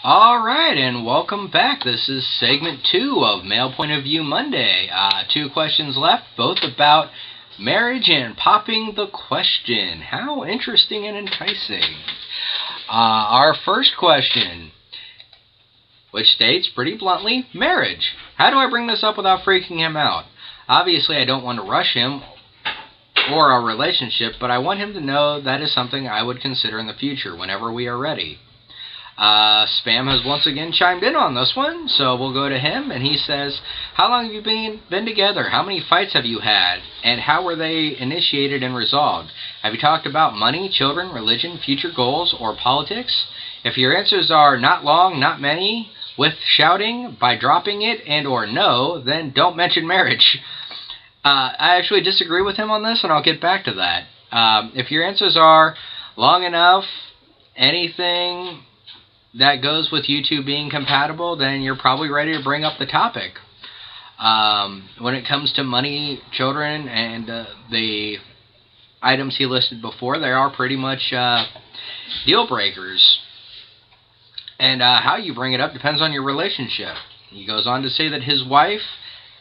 Alright, and welcome back. This is segment 2 of Male Point of View Monday. 2 questions left, both about marriage and popping the question. How interesting and enticing. Our first question, which states pretty bluntly, marriage. How do I bring this up without freaking him out? Obviously, I don't want to rush him or our relationship, but I want him to know that is something I would consider in the future whenever we are ready. Spam has once again chimed in on this one, so we'll go to him, and he says, how long have you been together? How many fights have you had? And how were they initiated and resolved? Have you talked about money, children, religion, future goals, or politics? If your answers are not long, not many, with shouting, by dropping it, and or no, then don't mention marriage. I actually disagree with him on this, and I'll get back to that. If your answers are long enough, anything that goes with you two being compatible, then you're probably ready to bring up the topic. When it comes to money, children, and the items he listed before, they are pretty much deal breakers. And how you bring it up depends on your relationship. He goes on to say that his wife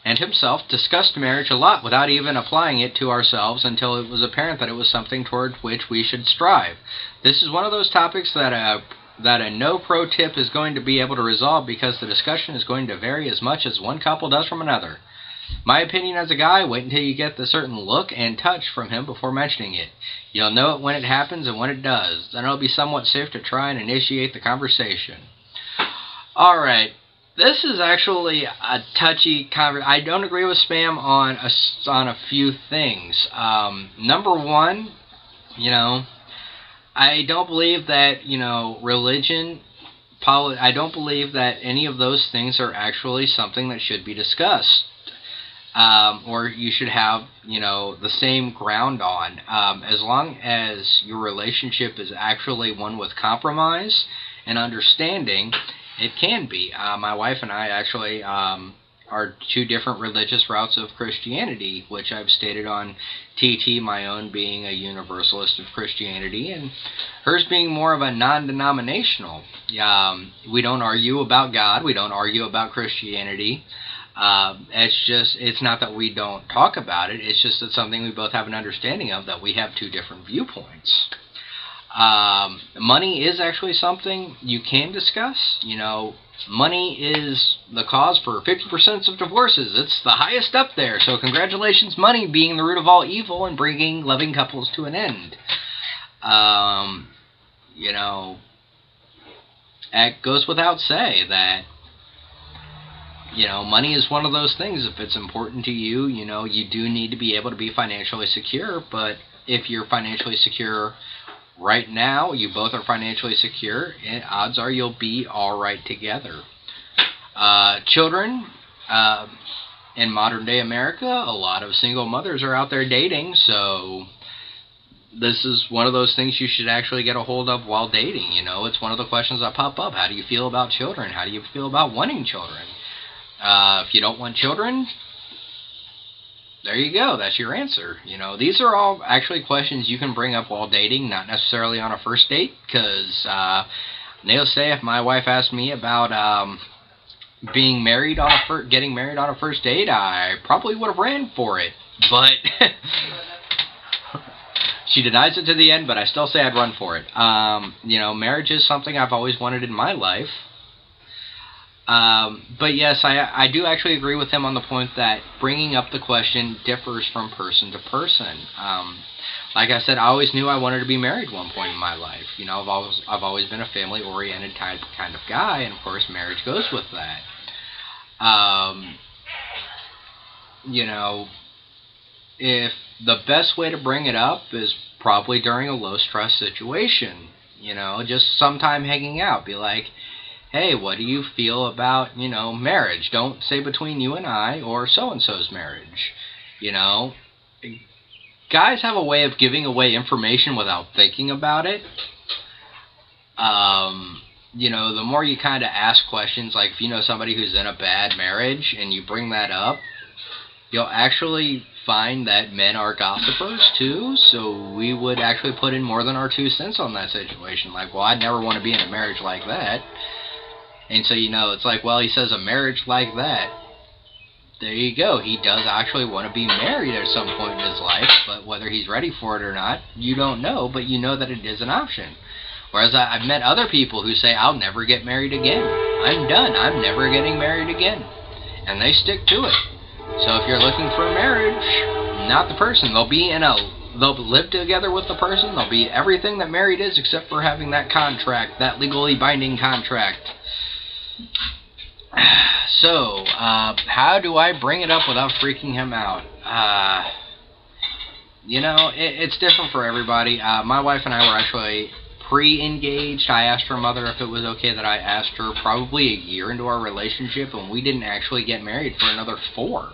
and himself discussed marriage a lot without even applying it to ourselves until it was apparent that it was something toward which we should strive. This is one of those topics that a no pro tip is going to be able to resolve, because the discussion is going to vary as much as one couple does from another. My opinion as a guy, wait until you get the certain look and touch from him before mentioning it. You'll know it when it happens and when it does. Then it'll be somewhat safe to try and initiate the conversation. Alright, this is actually a touchy conversation. I don't agree with Spam on a few things. Number one, I don't believe that, religion, I don't believe that any of those things are actually something that should be discussed. Or you should have, the same ground on. As long as your relationship is actually one with compromise and understanding, it can be. My wife and I actually are 2 different religious routes of Christianity, which I've stated on TT, my own being a universalist of Christianity, and hers being more of a non-denominational. We don't argue about God, we don't argue about Christianity. It's not that we don't talk about it, it's just that something we both have an understanding of, that we have 2 different viewpoints. Money is actually something you can discuss. Money is the cause for 50% of divorces. It's the highest up there. So congratulations, money being the root of all evil and bringing loving couples to an end. It goes without say that, money is one of those things. If it's important to you, you do need to be able to be financially secure. But if you're financially secure right now, you both are financially secure, and odds are you'll be alright together. Children, in modern day America, a lot of single mothers are out there dating, so this is one of those things you should actually get a hold of while dating. It's one of the questions that pop up. How do you feel about children? How do you feel about wanting children? If you don't want children, there you go. That's your answer. These are all actually questions you can bring up while dating, not necessarily on a first date, because needless to say, if my wife asked me about getting married on a first date, I probably would have ran for it. But she denies it to the end, but I still say I'd run for it. Marriage is something I've always wanted in my life. But yes, I do actually agree with him on the point that bringing up the question differs from person to person. Like I said, I always knew I wanted to be married at one point in my life. I've always been a family-oriented kind of guy, and of course marriage goes with that. If the best way to bring it up is probably during a low-stress situation, just sometime hanging out, be like, hey, what do you feel about, marriage? Don't say between you and I or so-and-so's marriage. Guys have a way of giving away information without thinking about it. The more you kind of ask questions, like if you know somebody who's in a bad marriage and you bring that up, you'll actually find that men are gossipers too, so we would actually put in more than our 2 cents on that situation. Like, well, I'd never want to be in a marriage like that. And so, it's like, well, he says a marriage like that. There you go. He does actually want to be married at some point in his life, but whether he's ready for it or not, you don't know, but you know that it is an option. Whereas I've met other people who say, I'll never get married again. I'm done. I'm never getting married again. And they stick to it. So if you're looking for a marriage, not the person. They'll live together with the person. They'll be everything that married is except for having that contract, that legally binding contract. So, how do I bring it up without freaking him out? It's different for everybody. My wife and I were actually pre-engaged. I asked her mother if it was okay that I asked her probably a year into our relationship, and we didn't actually get married for another 4.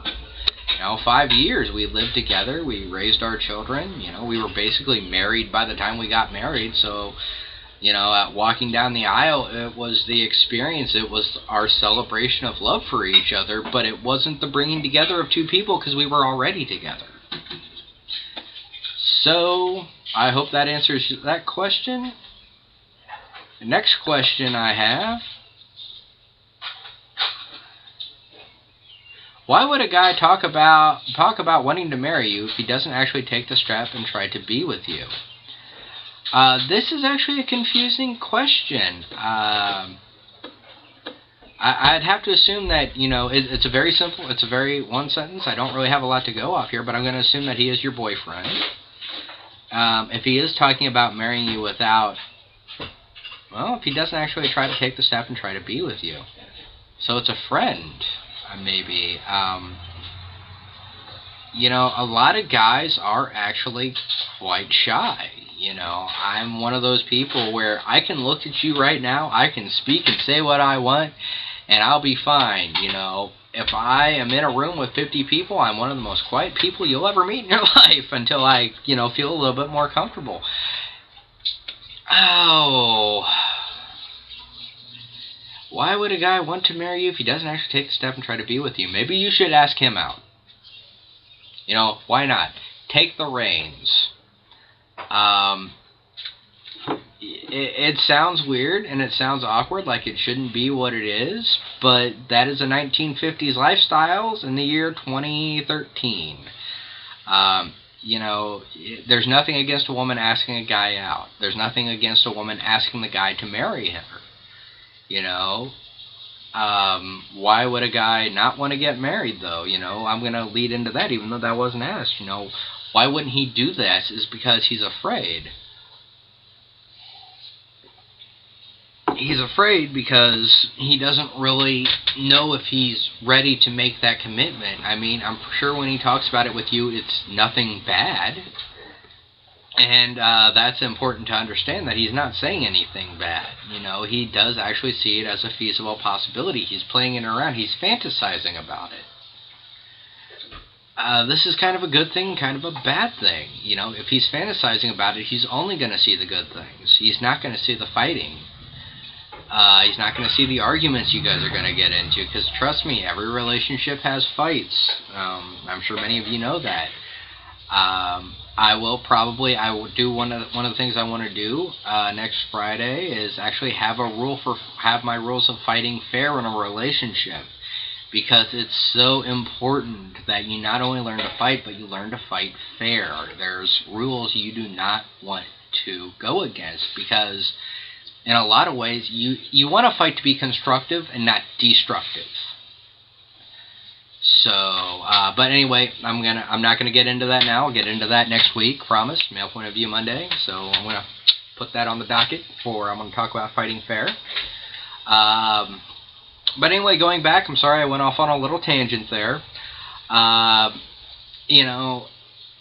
5 years we lived together, we raised our children, we were basically married by the time we got married, so, walking down the aisle, it was the experience, it was our celebration of love for each other, but it wasn't the bringing together of 2 people because we were already together. So, I hope that answers that question. The next question I have: why would a guy talk about wanting to marry you if he doesn't actually take the step and try to be with you? This is actually a confusing question. I'd have to assume that, it's a very simple, it's a very one sentence. I don't really have a lot to go off here, but I'm going to assume that he is your boyfriend. If he is talking about marrying you without, well, if he doesn't actually try to take the step and try to be with you. So it's a friend, maybe. A lot of guys are actually quite shy. I'm one of those people where I can look at you right now, I can speak and say what I want, and I'll be fine. If I am in a room with 50 people, I'm one of the most quiet people you'll ever meet in your life until I, feel a little bit more comfortable. Oh. Why would a guy want to marry you if he doesn't actually take the step and try to be with you? Maybe you should ask him out. Why not? Take the reins. It sounds weird and it sounds awkward, like it shouldn't be what it is, but that is a 1950s lifestyles in the year 2013. There's nothing against a woman asking a guy out. There's nothing against a woman asking the guy to marry her. Why would a guy not want to get married, though? I'm going to lead into that, even though that wasn't asked. Why wouldn't he do this? Is because he's afraid. He's afraid because he doesn't really know if he's ready to make that commitment. I mean, I'm sure when he talks about it with you, it's nothing bad. And that's important to understand, that he's not saying anything bad. He does actually see it as a feasible possibility. He's playing it around. He's fantasizing about it. This is kind of a good thing, kind of a bad thing. If he's fantasizing about it, he's only going to see the good things. He's not going to see the fighting. He's not going to see the arguments you guys are going to get into, because trust me, every relationship has fights. I'm sure many of you know that. I will do one of the things I want to do next Friday is actually have my rules of fighting fair in a relationship, because it's so important that you not only learn to fight, but you learn to fight fair. There's rules you do not want to go against, because in a lot of ways you want to fight to be constructive and not destructive. So, but anyway, I'm not gonna get into that now. I'll get into that next week, promise. Male Point of View Monday. So I'm gonna put that on the docket I'm gonna talk about fighting fair. But anyway, going back, I'm sorry I went off on a little tangent there.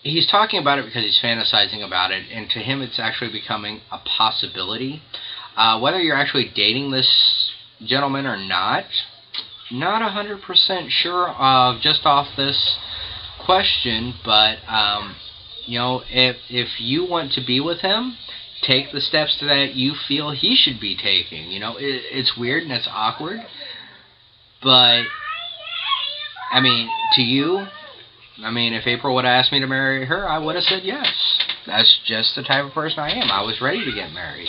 He's talking about it because he's fantasizing about it, and to him it's actually becoming a possibility. Whether you're actually dating this gentleman or not 100% sure of just off this question, but if you want to be with him, take the steps that you feel he should be taking. It's weird and it's awkward, but I mean, to you, I mean, if April would have asked me to marry her, I would have said yes. That's just the type of person I am. I was ready to get married.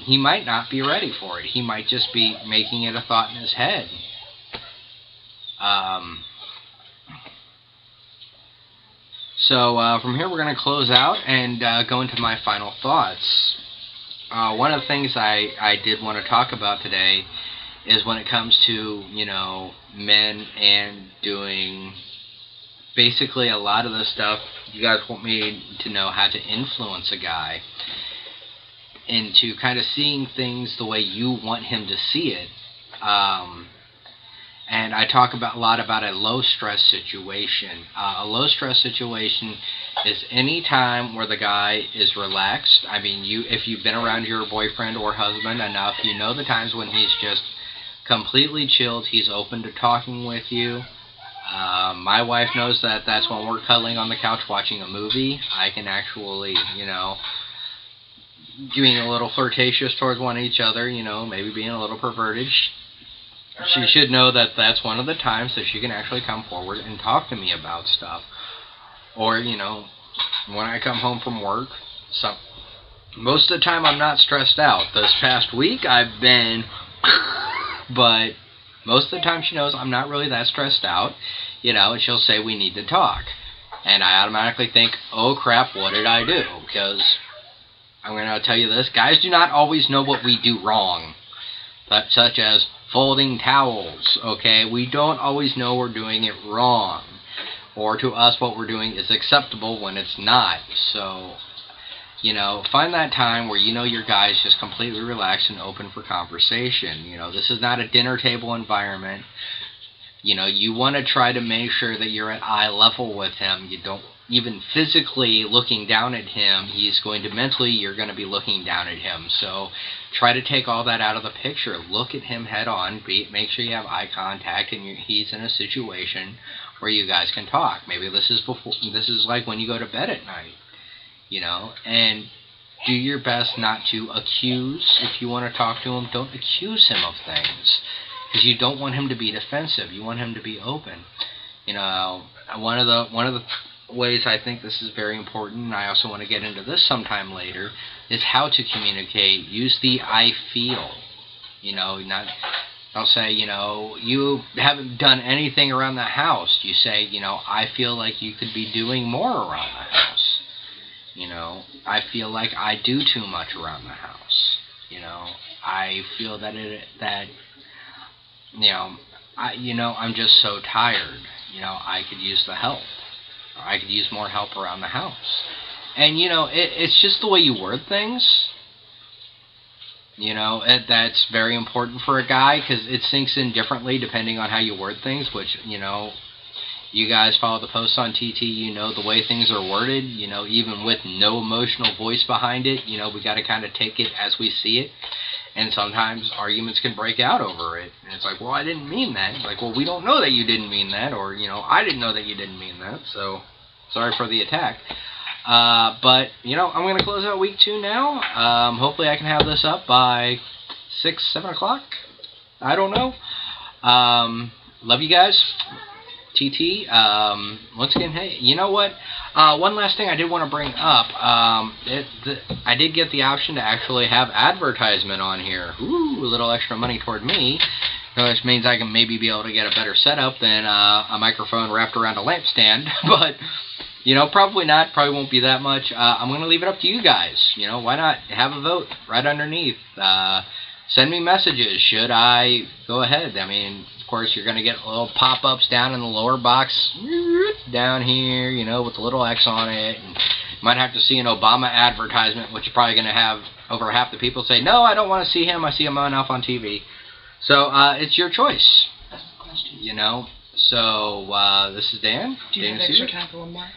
He might not be ready for it. He might just be making it a thought in his head. So from here we're going to close out and go into my final thoughts. One of the things I did want to talk about today is when it comes to, you know, men and doing basically a lot of the stuff you guys want me to know how to influence a guy into kind of seeing things the way you want him to see it. And I talk a lot about a low-stress situation. A low-stress situation is any time where the guy is relaxed. I mean, if you've been around your boyfriend or husband enough, you know the times when he's just completely chilled. He's open to talking with you. My wife knows that that's when we're cuddling on the couch watching a movie. I can actually, you know, being a little flirtatious towards one each other, you know, maybe being a little perverted. She should know that that's one of the times that she can actually come forward and talk to me about stuff. Or, you know, when I come home from work, most of the time I'm not stressed out. This past week I've been, but most of the time she knows I'm not really that stressed out, you know, and she'll say we need to talk. And I automatically think, oh crap, what did I do? Because I'm going to tell you this, guys do not always know what we do wrong. Such as folding towels, okay? We don't always know we're doing it wrong. Or to us, what we're doing is acceptable when it's not. So, you know, find that time where you know your guy's just completely relaxed and open for conversation. You know, this is not a dinner table environment. You know, you want to try to make sure that you're at eye level with him. You don't, even physically looking down at him, he's going to mentally, you're going to be looking down at him. So try to take all that out of the picture. Look at him head on. Make sure you have eye contact and he's in a situation where you guys can talk. Maybe this is like when you go to bed at night, you know, and do your best not to accuse. If you want to talk to him, don't accuse him of things, because you don't want him to be defensive. You want him to be open. You know, one of the ways I think this is very important, and I also want to get into this sometime later, is how to communicate. Use the I feel. You know, don't say, you know, you haven't done anything around the house. You say, you know, I feel like you could be doing more around the house. You know, I feel like I do too much around the house. You know, I feel that you know, I'm just so tired. You know, I could use the help. Or I could use more help around the house. And, you know, it's just the way you word things. You know, that's very important for a guy, because it sinks in differently depending on how you word things, which, you know, you guys follow the posts on TT, you know the way things are worded, you know, even with no emotional voice behind it, you know, we got to kind of take it as we see it. And sometimes arguments can break out over it. And it's like, well, I didn't mean that. It's like, well, we don't know that you didn't mean that. Or, you know, I didn't know that you didn't mean that. So, sorry for the attack. But, you know, I'm going to close out week 2 now. Hopefully I can have this up by 6, 7 o'clock. I don't know. Love you guys. TT. Once again, hey, you know what? One last thing I did want to bring up. I did get the option to actually have advertisement on here. Ooh, a little extra money toward me. Which means I can maybe be able to get a better setup than a microphone wrapped around a lampstand. But, you know, probably not. Probably won't be that much. I'm going to leave it up to you guys. You know, why not have a vote right underneath? Send me messages. Should I go ahead? I mean, of course, you're going to get little pop-ups down in the lower box down here, you know, with the little X on it. And you might have to see an Obama advertisement, which you're probably going to have over half the people say, no, I don't want to see him. I see him enough on TV. So, it's your choice. That's the question. You know, so, this is Dan. Do you have extra time for one more?